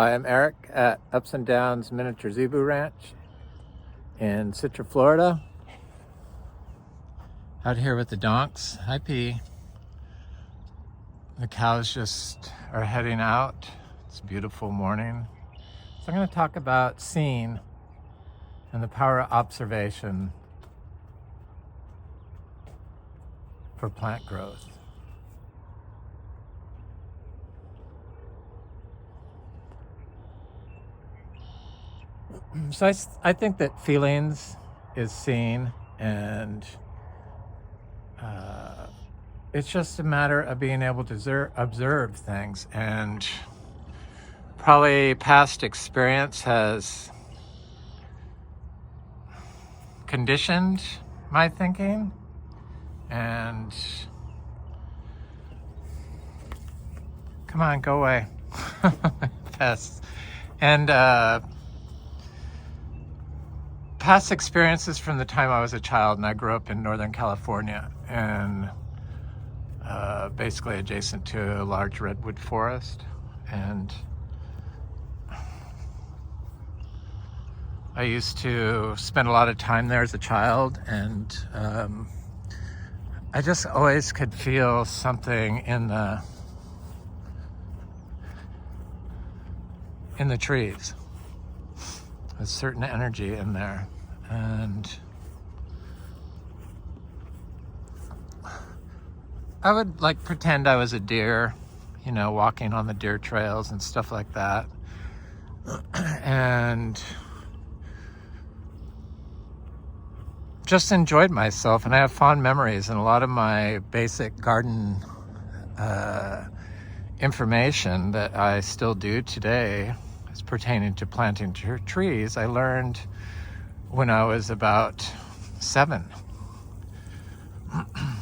Hi, I'm Eric at Ups and Downs Miniature Zebu Ranch in Citra, Florida. Out here with the donks. Hi, P. The cows just are heading out. It's a beautiful morning. So I'm going to talk about seeing and the power of observation for plant growth. So I think that feelings is seen, and it's just a matter of being able to observe things, and probably past experience has conditioned my thinking, and come on, go away. Pests. And past experiences from the time I was a child, and I grew up in Northern California, and basically adjacent to a large redwood forest. And I used to spend a lot of time there as a child, and I just always could feel something in the trees, a certain energy in there. And I would pretend I was a deer, walking on the deer trails and stuff like that. And just enjoyed myself, and I have fond memories, and a lot of my basic garden information that I still do today is pertaining to planting trees. I learned when I was about 7.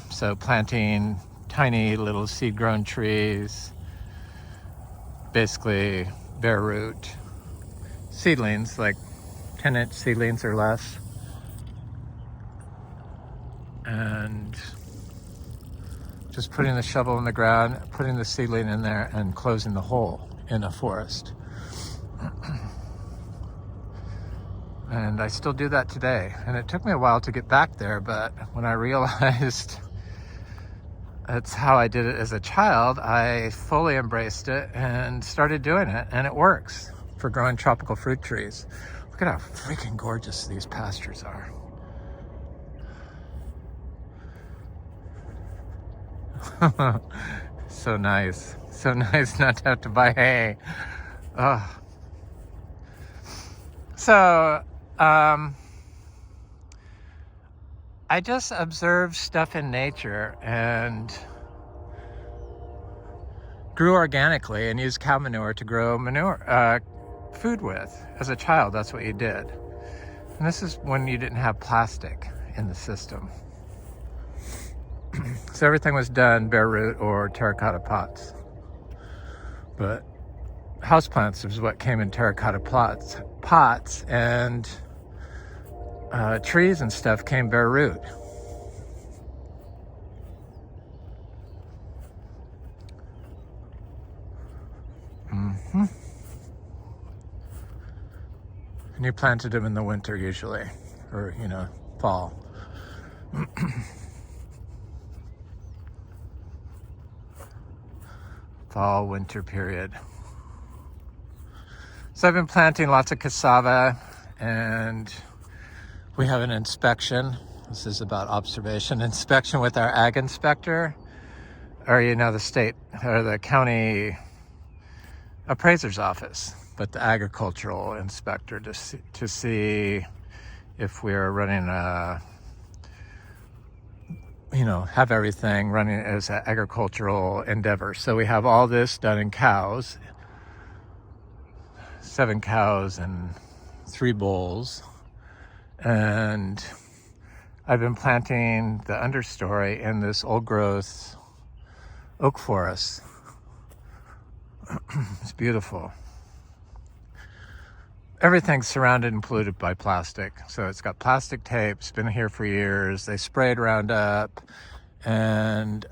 So planting tiny little seed-grown trees, basically bare root seedlings, like 10-inch seedlings or less, and just putting the shovel in the ground, putting the seedling in there, and closing the hole in a forest. And I still do that today. And it took me a while to get back there, but when I realized that's how I did it as a child, I fully embraced it and started doing it, and it works for growing tropical fruit trees. Look at how freaking gorgeous these pastures are. So nice not to have to buy hay. Oh. So I just observed stuff in nature and grew organically and used cow manure to grow food with. As a child, that's what you did. And this is when you didn't have plastic in the system. So everything was done bare root or terracotta pots. But houseplants is what came in terracotta pots, and trees and stuff came bare root. And you planted them in the winter usually, or fall. Fall, winter period. So I've been planting lots of cassava, and we have an inspection. This is about observation. Inspection with our ag inspector, or the state or the county appraiser's office, but the agricultural inspector to see if we're running have everything running as an agricultural endeavor. So we have all this done in cows, 7 cows and 3 bulls. And I've been planting the understory in this old growth oak forest. It's beautiful. Everything's surrounded and polluted by plastic. So it's got plastic tape, it's been here for years. They sprayed Roundup, and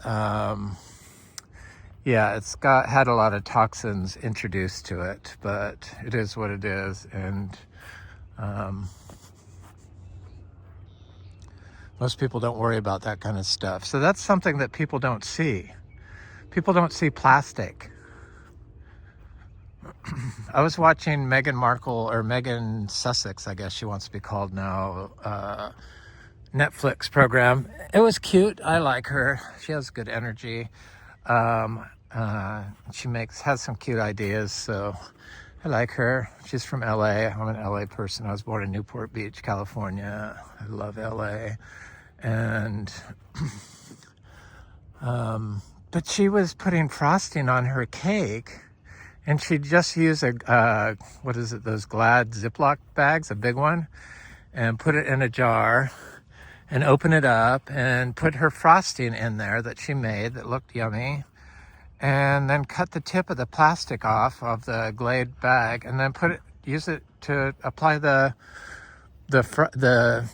yeah, it's had a lot of toxins introduced to it, but it is what it is. And most people don't worry about that kind of stuff. So that's something that people don't see. People don't see plastic. I was watching Meghan Markle, or Meghan Sussex, I guess she wants to be called now, Netflix program. It was cute. I like her. She has good energy. She has some cute ideas, so I like her. She's from LA. I'm an LA person. I was born in Newport Beach, California. I love LA. And but she was putting frosting on her cake, and she just used what is it, those Glad Ziploc bags, a big one, and put it in a jar and open it up and put her frosting in there that she made that looked yummy, and then cut the tip of the plastic off of the Glade bag, and then use it to apply the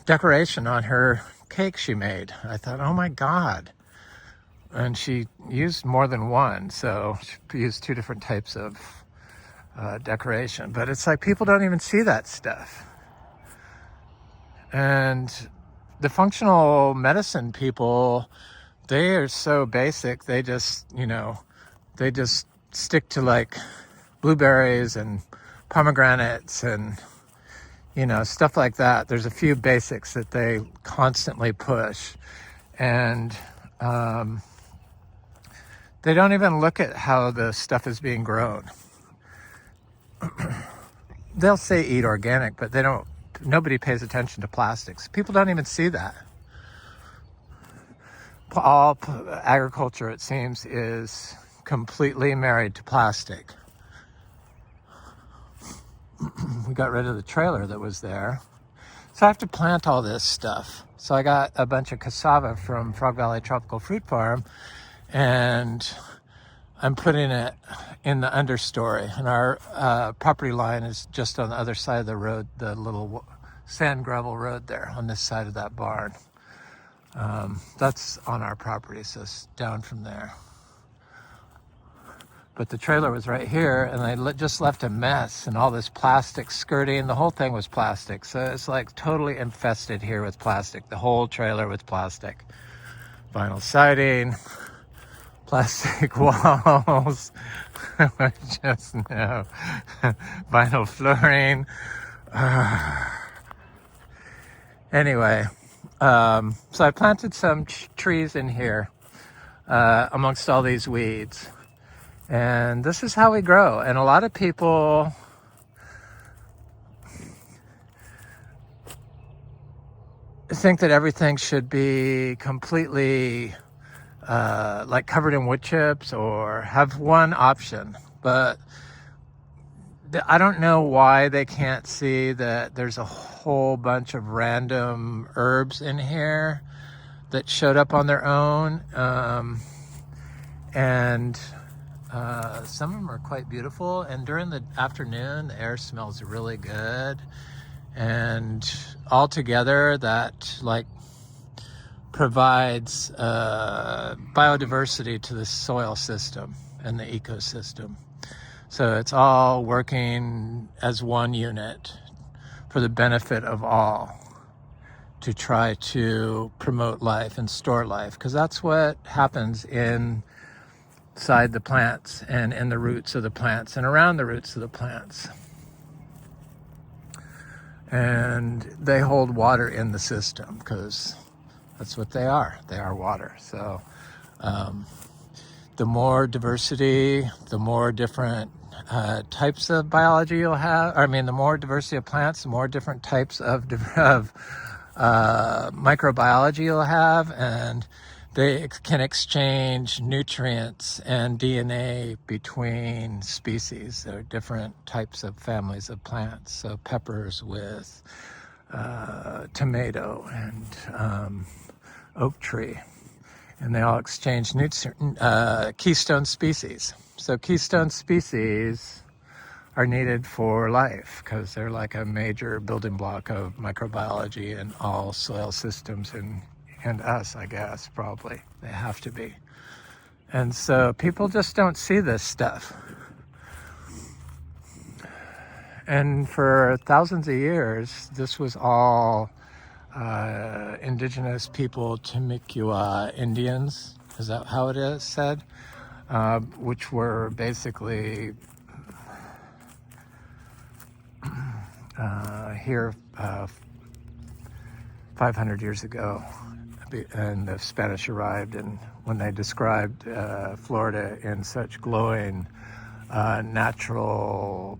decoration on her cake she made. I thought, oh my God. And she used more than one, so she used 2 different types of decoration. But it's like people don't even see that stuff. And the functional medicine people, they are so basic. They just, they just stick to like blueberries and pomegranates and, stuff like that. There's a few basics that they constantly push. And they don't even look at how the stuff is being grown. They'll say eat organic, but nobody pays attention to plastics. People don't even see that. All agriculture, it seems, is completely married to plastic. We got rid of the trailer that was there. So I have to plant all this stuff. So I got a bunch of cassava from Frog Valley Tropical Fruit Farm, and I'm putting it in the understory. And our property line is just on the other side of the road, the little sand gravel road there on this side of that barn. That's on our property, so it's down from there. But the trailer was right here, and I just left a mess, and all this plastic skirting. The whole thing was plastic, so it's like totally infested here with plastic. The whole trailer with plastic. Vinyl siding, plastic walls, just no. Vinyl flooring. Anyway, so I planted some trees in here amongst all these weeds. And this is how we grow. And a lot of people think that everything should be completely like covered in wood chips or have one option. But I don't know why they can't see that there's a whole bunch of random herbs in here that showed up on their own. And some of them are quite beautiful, and during the afternoon the air smells really good, and altogether that like provides biodiversity to the soil system and the ecosystem. So it's all working as one unit for the benefit of all, to try to promote life and store life, because that's what happens inside the plants and in the roots of the plants and around the roots of the plants. And they hold water in the system because that's what they are. They are water. So the more diversity, the more different types of biology you'll have. The more diversity of plants, the more different types of microbiology you'll have, and they can exchange nutrients and DNA between species. There are different types of families of plants. So peppers with tomato and oak tree. And they all exchange keystone species. So keystone species are needed for life because they're like a major building block of microbiology in all soil systems and us, I guess, probably. They have to be. And so people just don't see this stuff. And for thousands of years, this was all indigenous people, Timucua Indians, is that how it is said? Which were basically here 500 years ago, and the Spanish arrived, and when they described Florida in such glowing natural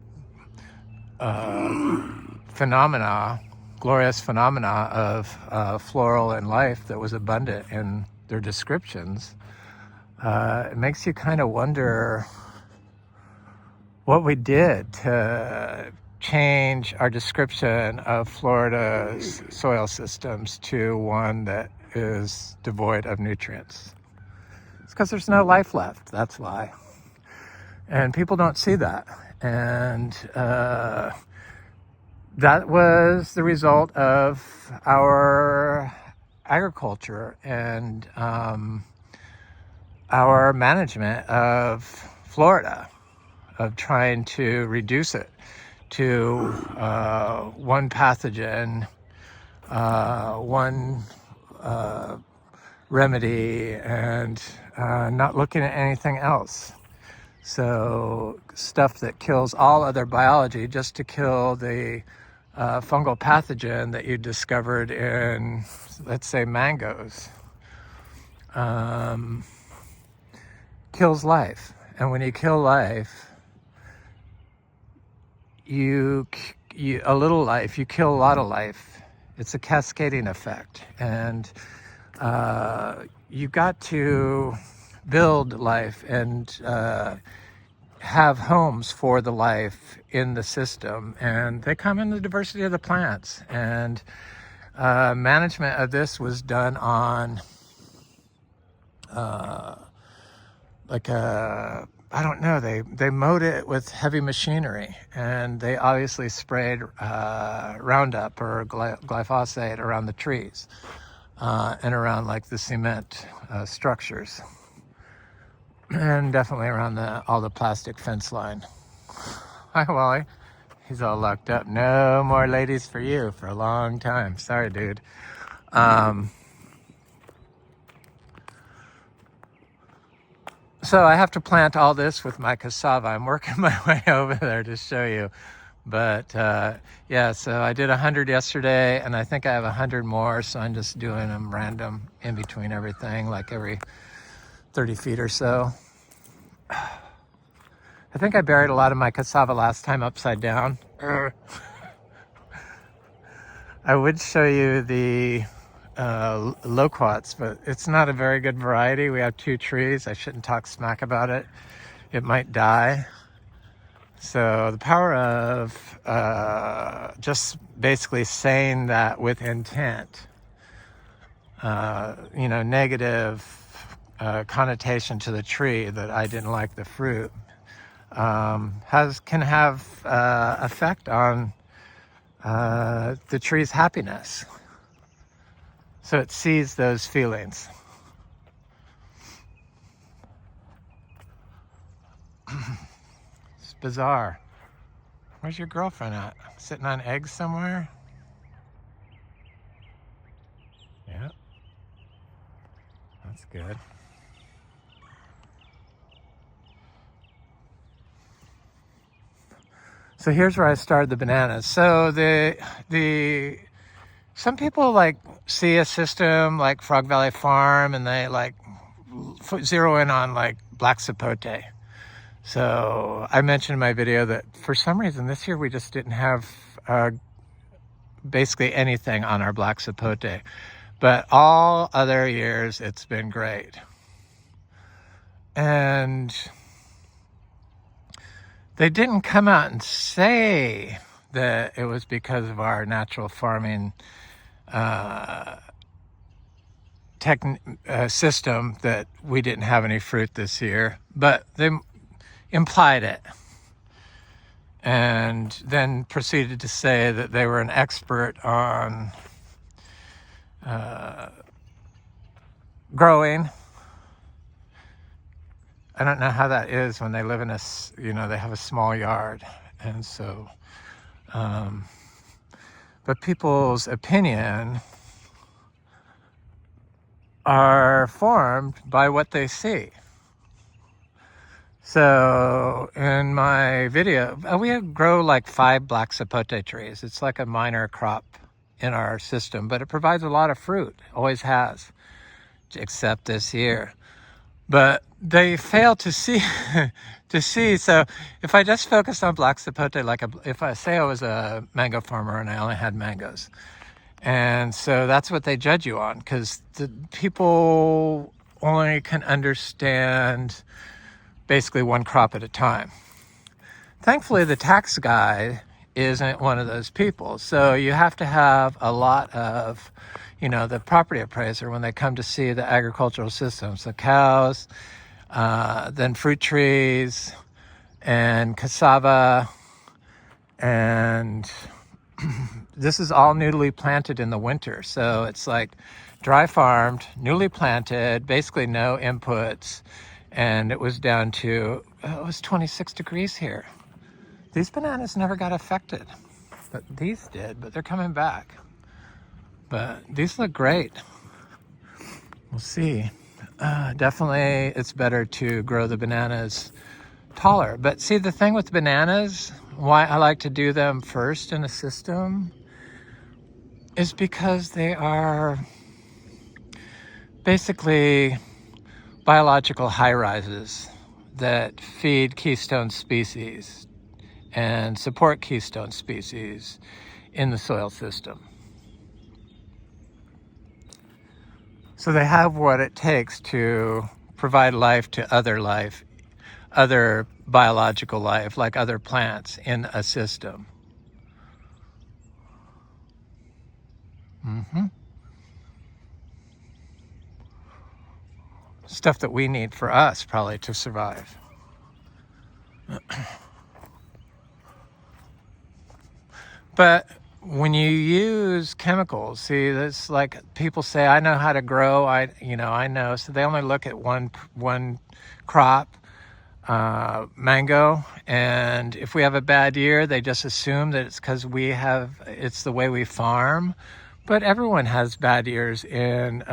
phenomena, glorious phenomena of floral and life that was abundant in their descriptions, it makes you kind of wonder what we did to change our description of Florida's soil systems to one that is devoid of nutrients. It's because there's no life left, that's why. And people don't see that. And that was the result of our agriculture and our management of Florida, of trying to reduce it to one pathogen, one remedy, and not looking at anything else. So stuff that kills all other biology just to kill the fungal pathogen that you discovered in, let's say, mangoes, kills life. And when you kill life, you a little life, you kill a lot of life. It's a cascading effect. And you got to build life and have homes for the life in the system, and they come in the diversity of the plants. And management of this was done on I don't know, they mowed it with heavy machinery, and they obviously sprayed Roundup or glyphosate around the trees and around like the cement structures, and definitely around all the plastic fence line. Hi, Wally. He's all locked up. No more ladies for you for a long time. Sorry, dude. So I have to plant all this with my cassava. I'm working my way over there to show you. But yeah, so I did 100 yesterday, and I think I have 100 more. So I'm just doing them random in between everything, like every 30 feet or so. I think I buried a lot of my cassava last time upside down. I would show you the loquats, but it's not a very good variety. We have 2 trees. I shouldn't talk smack about it. It might die. So the power of just basically saying that with intent, negative connotation to the tree, that I didn't like the fruit, can have effect on the tree's happiness. So it sees those feelings. It's bizarre. Where's your girlfriend at? Sitting on eggs somewhere? Yeah. That's good. So here's where I started the bananas. So some people like see a system like Frog Valley Farm, and they like zero in on like black sapote. So I mentioned in my video that for some reason this year we just didn't have basically anything on our black sapote, but all other years it's been great. And they didn't come out and say that it was because of our natural farming system that we didn't have any fruit this year, but they implied it, and then proceeded to say that they were an expert on growing I don't know how that is when they live in they have a small yard. And so, but people's opinion are formed by what they see. So in my video, we grow like 5 black sapote trees. It's like a minor crop in our system, but it provides a lot of fruit, always has, except this year. But they fail to see, So if I just focused on black sapote, if I say I was a mango farmer and I only had mangoes, and so that's what they judge you on, because the people only can understand basically one crop at a time. Thankfully, the tax guy isn't one of those people. So you have to have a lot of, the property appraiser when they come to see the agricultural systems, the cows, then fruit trees and cassava. And this is all newly planted in the winter. So it's like dry farmed, newly planted, basically no inputs. And it was down to, it was 26 degrees here. These bananas never got affected, but these did, but they're coming back. But these look great. We'll see. Definitely it's better to grow the bananas taller. But see, the thing with bananas, why I like to do them first in a system, is because they are basically biological high-rises that feed keystone species and support keystone species in the soil system. So they have what it takes to provide life to other biological life, like other plants in a system. Stuff that we need for us, probably, to survive. But when you use chemicals, see, that's like people say, I know how to grow, I know. So they only look at one crop, mango, and if we have a bad year, they just assume that it's because it's the way we farm. But everyone has bad years in,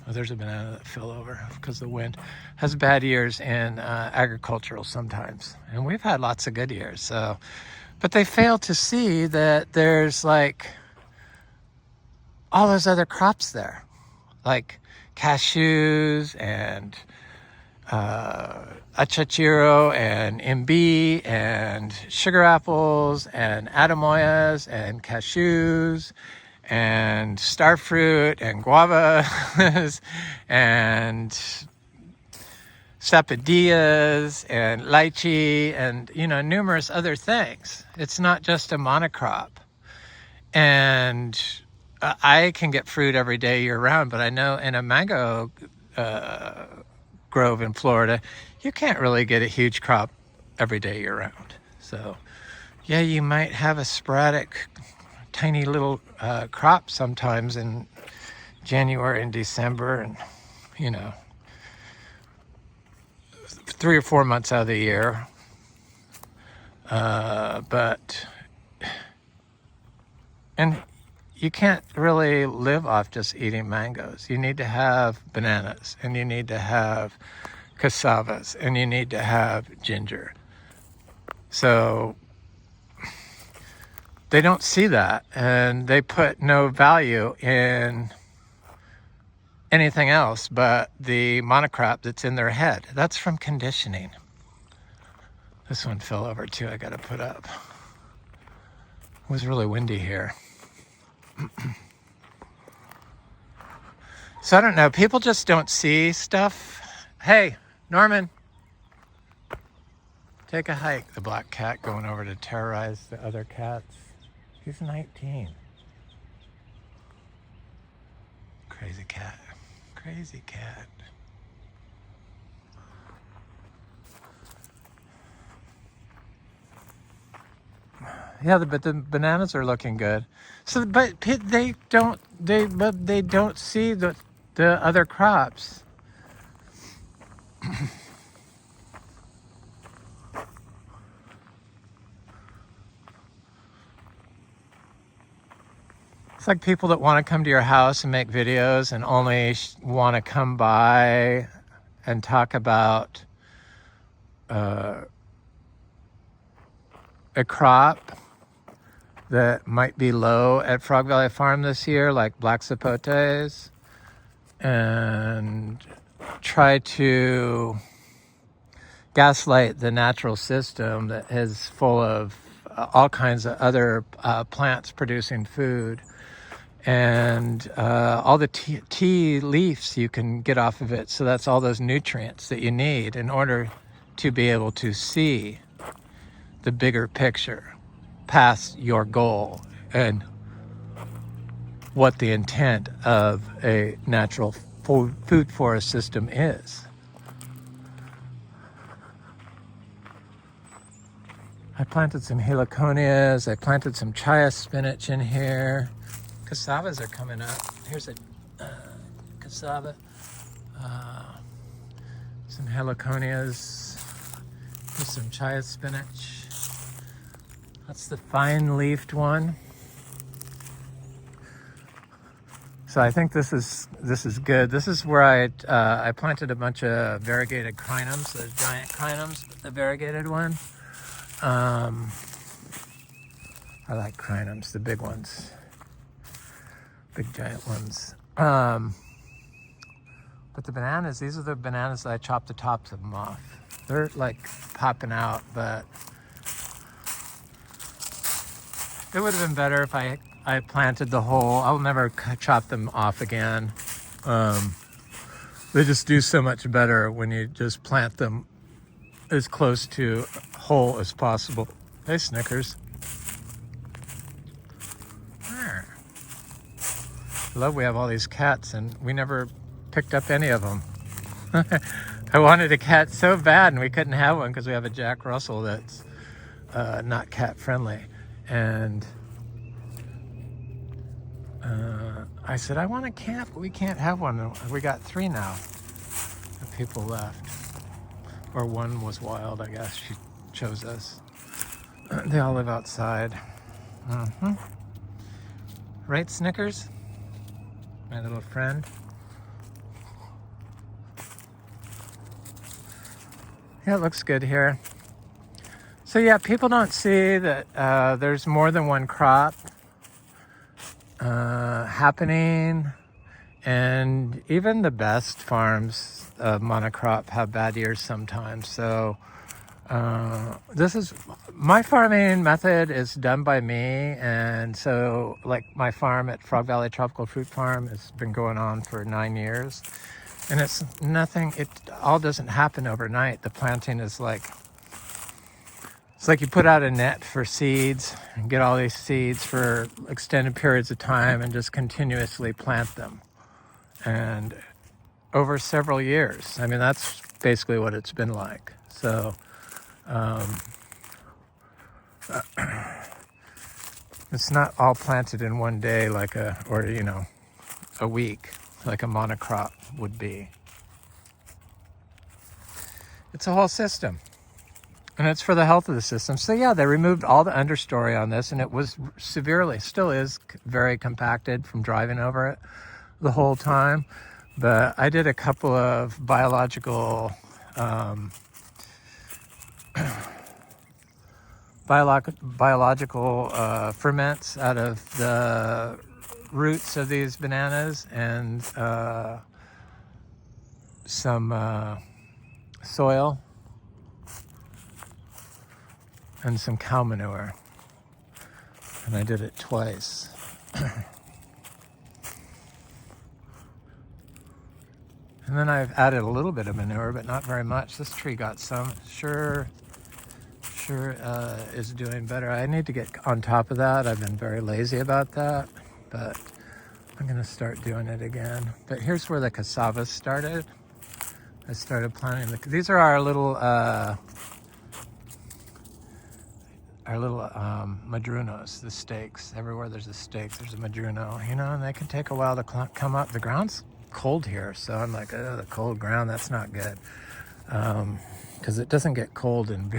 there's a banana that fell over because of the wind, has bad years in agricultural sometimes. And we've had lots of good years, so. But they fail to see that there's like all those other crops there, like cashews and achachiro and imbi and sugar apples and atamoyas and cashews and star fruit and guavas and sapodillas and lychee and, numerous other things. It's not just a monocrop. And I can get fruit every day year round, but I know in a mango grove in Florida, you can't really get a huge crop every day year round. So yeah, you might have a sporadic, tiny little crop sometimes in January and December, and 3 or 4 months out of the year. And you can't really live off just eating mangoes. You need to have bananas, and you need to have cassavas, and you need to have ginger. So they don't see that, and they put no value in anything else but the monocrop that's in their head. That's from conditioning. This one fell over too, I gotta put up. It was really windy here. So I don't know, people just don't see stuff. Hey, Norman, take a hike. The black cat going over to terrorize the other cats. He's 19. Crazy cat. Crazy cat. Yeah, but the bananas are looking good. So, but they don't see the other crops. It's like people that want to come to your house and make videos and only want to come by and talk about a crop that might be low at Frog Valley Farm this year, like black sapotes, and try to gaslight the natural system that is full of all kinds of other plants producing food, and all the tea leaves you can get off of it. So that's all those nutrients that you need in order to be able to see the bigger picture past your goal and what the intent of a natural food forest system is. I planted some heliconias. I planted some chia spinach in here. Cassavas are coming up. Here's a cassava. Some heliconias. Here's some chia spinach. That's the fine-leafed one. So I think this is good. This is where I planted a bunch of variegated crinums, those giant crinums, the variegated one. I like crinums, the big ones, big giant ones. But the bananas, these are the bananas that I chopped the tops of them off. They're like popping out, but it would have been better if I planted the whole. I'll never chop them off again. They just do so much better when you just plant them as close to whole as possible. Hey, Snickers. I love we have all these cats and we never picked up any of them. I wanted a cat so bad and we couldn't have one because we have a Jack Russell that's not cat friendly. And I said, I want a cat, but we can't have one. We got 3 now. The people left. Or one was wild, I guess. She chose us. They all live outside. Right, Snickers? My little friend. Yeah, it looks good here. So yeah, people don't see that there's more than one crop happening, and even the best farms of monocrop have bad years sometimes. So this is my farming method is done by me, and so like my farm at Frog Valley Tropical Fruit Farm has been going on for 9 years, and it's nothing. It all doesn't happen overnight. The planting is like, it's like you put out a net for seeds and get all these seeds for extended periods of time and just continuously plant them. And over several years, I mean, that's basically what it's been like. So it's not all planted in one day like a week like a monocrop would be. It's a whole system. And it's for the health of the system. So yeah, they removed all the understory on this, and it was still is very compacted from driving over it the whole time. But I did a couple of biological ferments out of the roots of these bananas, and some soil and some cow manure, and I did it twice. And then I've added a little bit of manure, but not very much. This tree got some. Sure is doing better. I need to get on top of that. I've been very lazy about that, but I'm gonna start doing it again. But here's where the cassavas started. I started planting these are our little madrunos, the stakes. Everywhere there's a stake, there's a madruno, and they can take a while to come up. The ground's cold here, so I'm like, oh, the cold ground, that's not good. Because it doesn't get cold in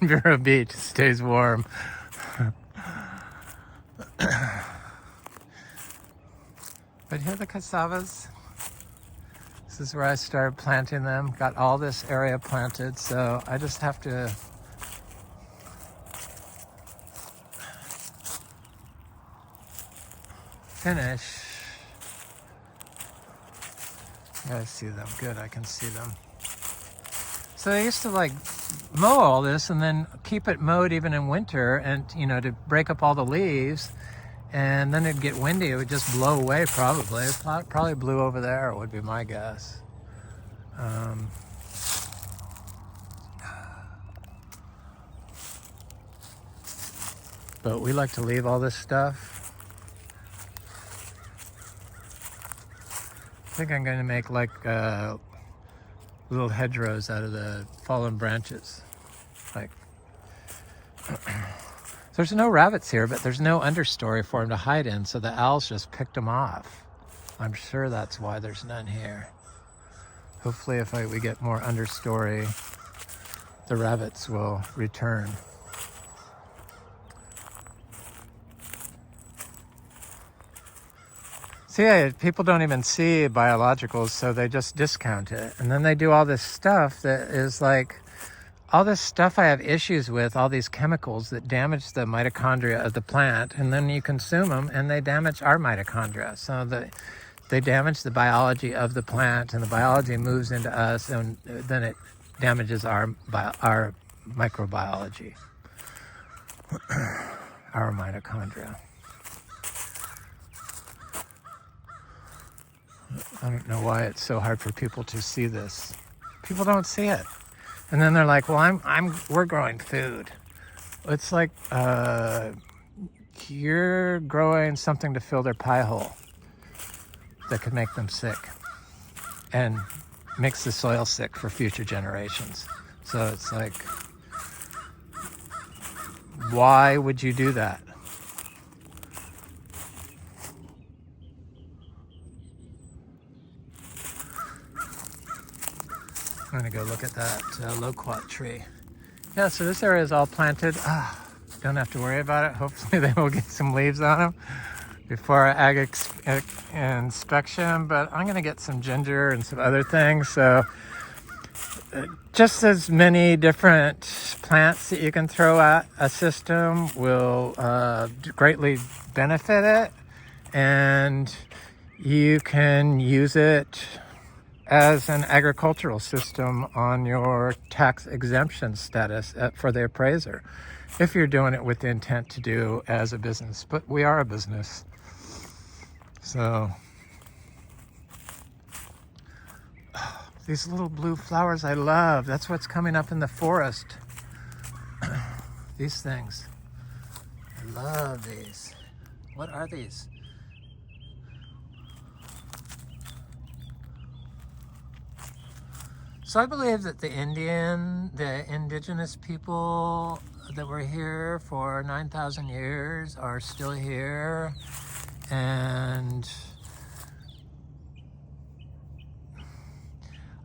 Vero Beach, it stays warm. But here are the cassavas. This is where I started planting them. Got all this area planted, so I just have to finish. Yeah, I see them. Good, I can see them. So I used to like mow all this and then keep it mowed even in winter, and to break up all the leaves, and then it'd get windy. It would just blow away probably. It probably blew over there, would be my guess. But we like to leave all this stuff. I think I'm going to make like little hedgerows out of the fallen branches. Like, there's no rabbits here, but there's no understory for them to hide in, so the owls just picked them off. I'm sure that's why there's none here. Hopefully if we get more understory, the rabbits will return. So yeah, people don't even see biologicals, so they just discount it. And then they do all this stuff that is like, all this stuff I have issues with, all these chemicals that damage the mitochondria of the plant, and then you consume them and they damage our mitochondria. So they damage the biology of the plant, and the biology moves into us, and then it damages our microbiology, our mitochondria. I don't know why it's so hard for people to see this. People don't see it. And then they're like, well, we're growing food. It's like, you're growing something to fill their pie hole that could make them sick and makes the soil sick for future generations. So it's like, why would you do that? I'm gonna go look at that loquat tree. Yeah, so this area is all planted. Don't have to worry about it. Hopefully they will get some leaves on them before our ag inspection, but I'm gonna get some ginger and some other things. So just as many different plants that you can throw at a system will greatly benefit it, and you can use it as an agricultural system on your tax exemption status for the appraiser, if you're doing it with the intent to do as a business. But we are a business. So these little blue flowers I love. That's what's coming up in the forest. These things. I love these. What are these? So I believe that the indigenous people that were here for 9,000 years are still here, and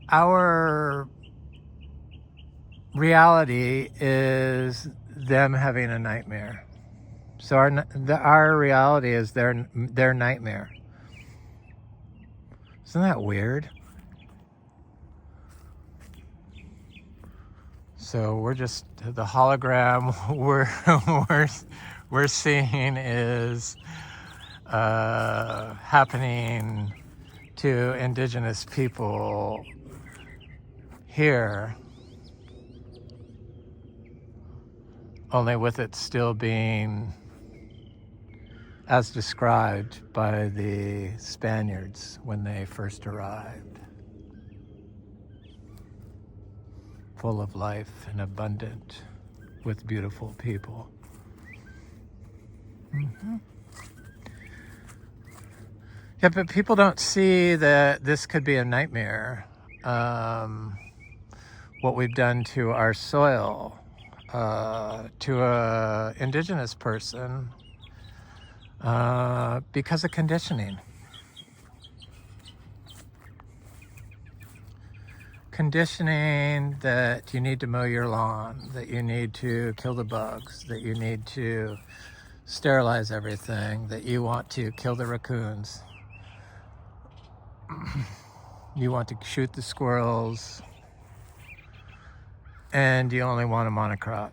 our reality is them having a nightmare. So our reality is their nightmare. Isn't that weird? So we're just, the hologram we're seeing is happening to indigenous people here, only with it still being as described by the Spaniards when they first arrived. Full of life and abundant with beautiful people. Mm-hmm. Yeah, but people don't see that this could be a nightmare. What we've done to our soil, to a indigenous person, because of conditioning. Conditioning that you need to mow your lawn, that you need to kill the bugs, that you need to sterilize everything, that you want to kill the raccoons. you want to shoot the squirrels, and you only want a monocrop.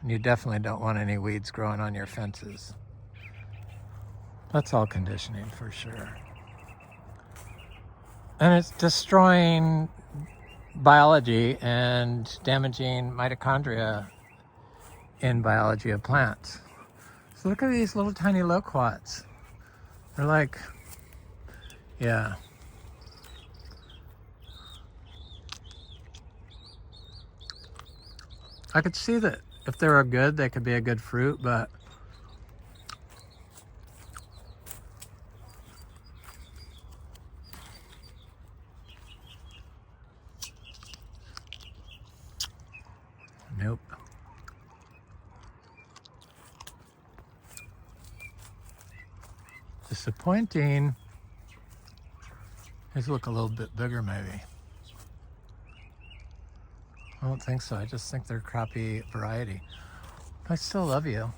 And you definitely don't want any weeds growing on your fences. That's all conditioning for sure. And it's destroying biology and damaging mitochondria in biology of plants. So look at these little tiny loquats. They're like, yeah. I could see that if they were good, they could be a good fruit, but nope. Disappointing. These look a little bit bigger, maybe. I don't think so. I just think they're crappy variety. I still love you.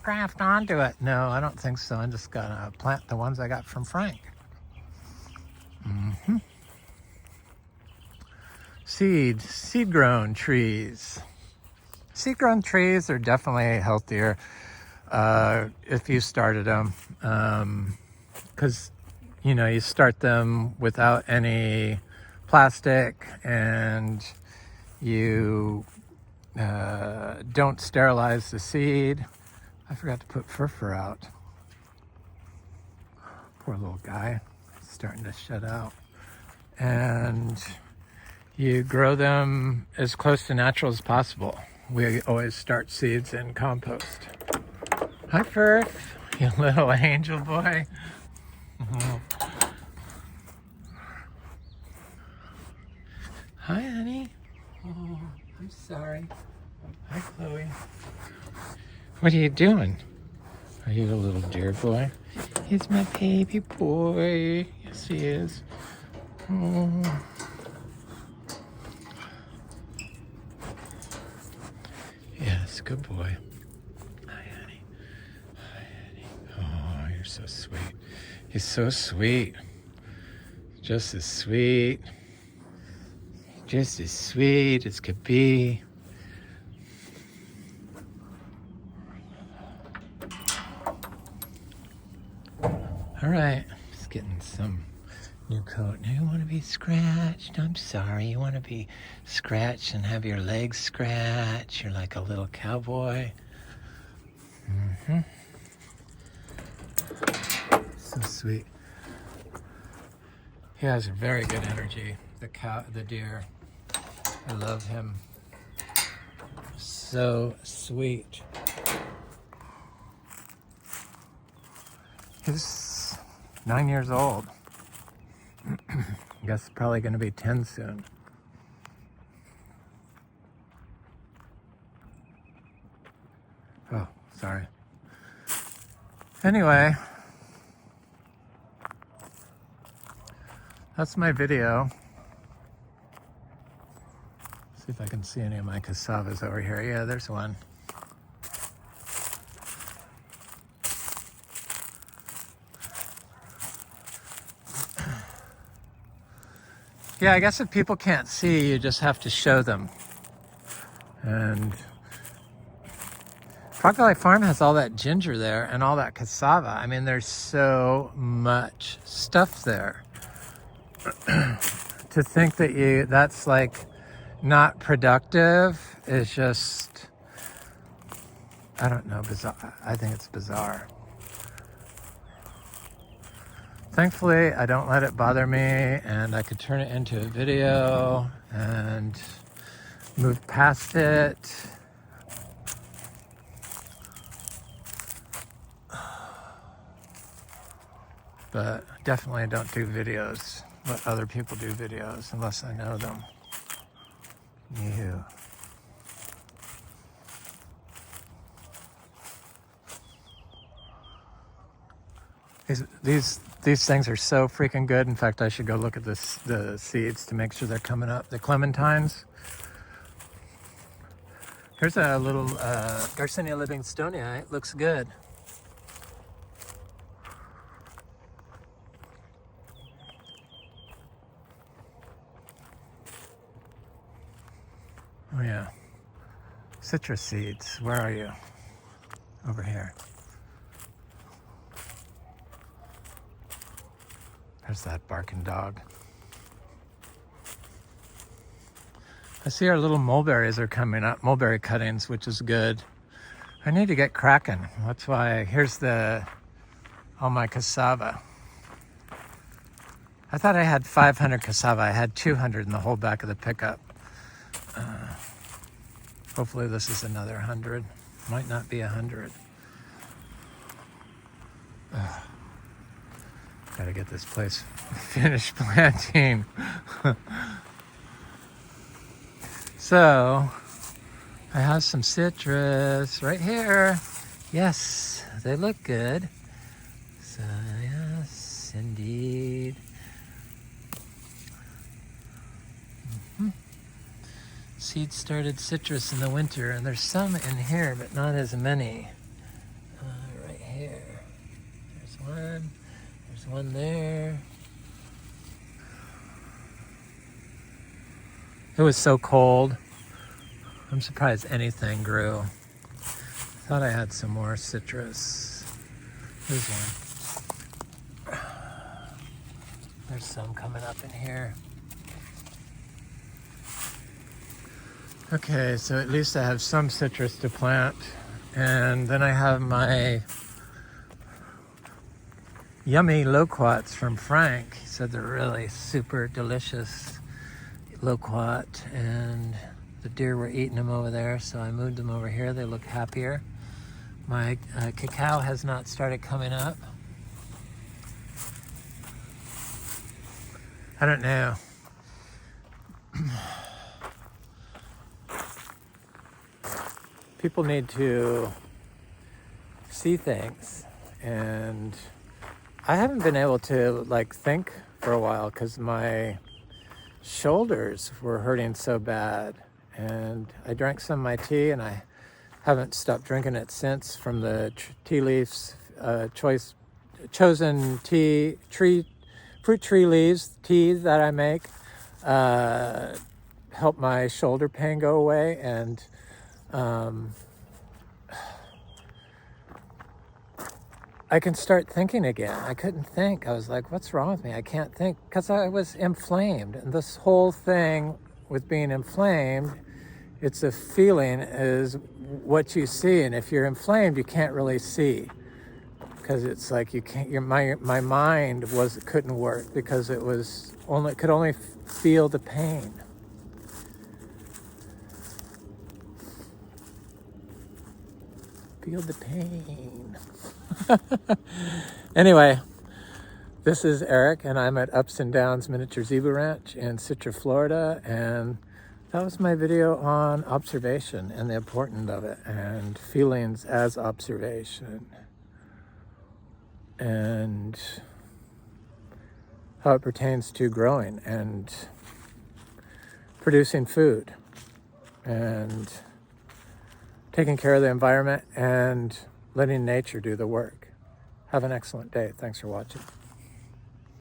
Graft onto it. No, I don't think so. I'm just gonna plant the ones I got from Frank. Seed-grown trees. Seed-grown trees are definitely healthier if you started them, because you start them without any plastic, and you don't sterilize the seed. I forgot to put fur out. Poor little guy, he's starting to shed out. And you grow them as close to natural as possible. We always start seeds in compost. Hi, Firth, you little angel boy. Hi, honey. Oh, I'm sorry. Hi, Chloe. What are you doing? Are you a little dear boy? He's my baby boy. Yes, he is. Oh. Yes, good boy. Hi, honey. Hi, honey. Oh, you're so sweet. He's so sweet. Just as sweet. Just as sweet as could be. All right, just getting some new coat. Now you want to be scratched? I'm sorry. You want to be scratched and have your legs scratched? You're like a little cowboy. So sweet. He has very good energy. The deer. I love him. So sweet. He's 9 years old. I guess probably going to be 10 soon. Oh, sorry. Anyway, that's my video. See if I can see any of my cassavas over here. Yeah, there's one. Yeah, I guess if people can't see, you just have to show them. And Frog Valley Farm has all that ginger there and all that cassava. I mean, there's so much stuff there. To think that that's like not productive is just, I don't know, bizarre. I think it's bizarre. Thankfully, I don't let it bother me, and I could turn it into a video and move past it. But definitely don't do videos, let other people do videos unless I know them. Ew. These things are so freaking good. In fact, I should go look at the seeds to make sure they're coming up. The clementines. Here's a little Garcinia livingstonia. It looks good. Oh yeah, citrus seeds. Where are you? Over here. There's that barking dog. I see our little mulberries are coming up, mulberry cuttings, which is good. I need to get cracking. That's why here's all my cassava. I thought I had 500 cassava. I had 200 in the whole back of the pickup. Hopefully this is another 100. Might not be 100. Gotta get this place finished planting. So, I have some citrus right here. Yes, they look good. So, yes, indeed. Seed started citrus in the winter, and there's some in here, but not as many. Right here. There's one there. It was so cold. I'm surprised anything grew. Thought I had some more citrus. There's one. There's some coming up in here. Okay, so at least I have some citrus to plant. And then I have my yummy loquats from Frank. He said they're really super delicious loquat, and the deer were eating them over there, so I moved them over here. They look happier. My cacao has not started coming up. I don't know. People need to see things, and I haven't been able to think for a while because my shoulders were hurting so bad, and I drank some of my tea, and I haven't stopped drinking it since, from the tea leaves, chosen tea, fruit tree leaves tea that I make, help my shoulder pain go away. And I can start thinking again. I couldn't think. I was like, what's wrong with me? I can't think, because I was inflamed. And this whole thing with being inflamed, it's a feeling, is what you see. And if you're inflamed, you can't really see, because it's like you can't. My mind couldn't work because it could only feel the pain. Feel the pain. Anyway, this is Eric, and I'm at Ups and Downs Miniature Zebu Ranch in Citra, Florida, and that was my video on observation and the importance of it, and feelings as observation, and how it pertains to growing and producing food and taking care of the environment and letting nature do the work. Have an excellent day. Thanks for watching.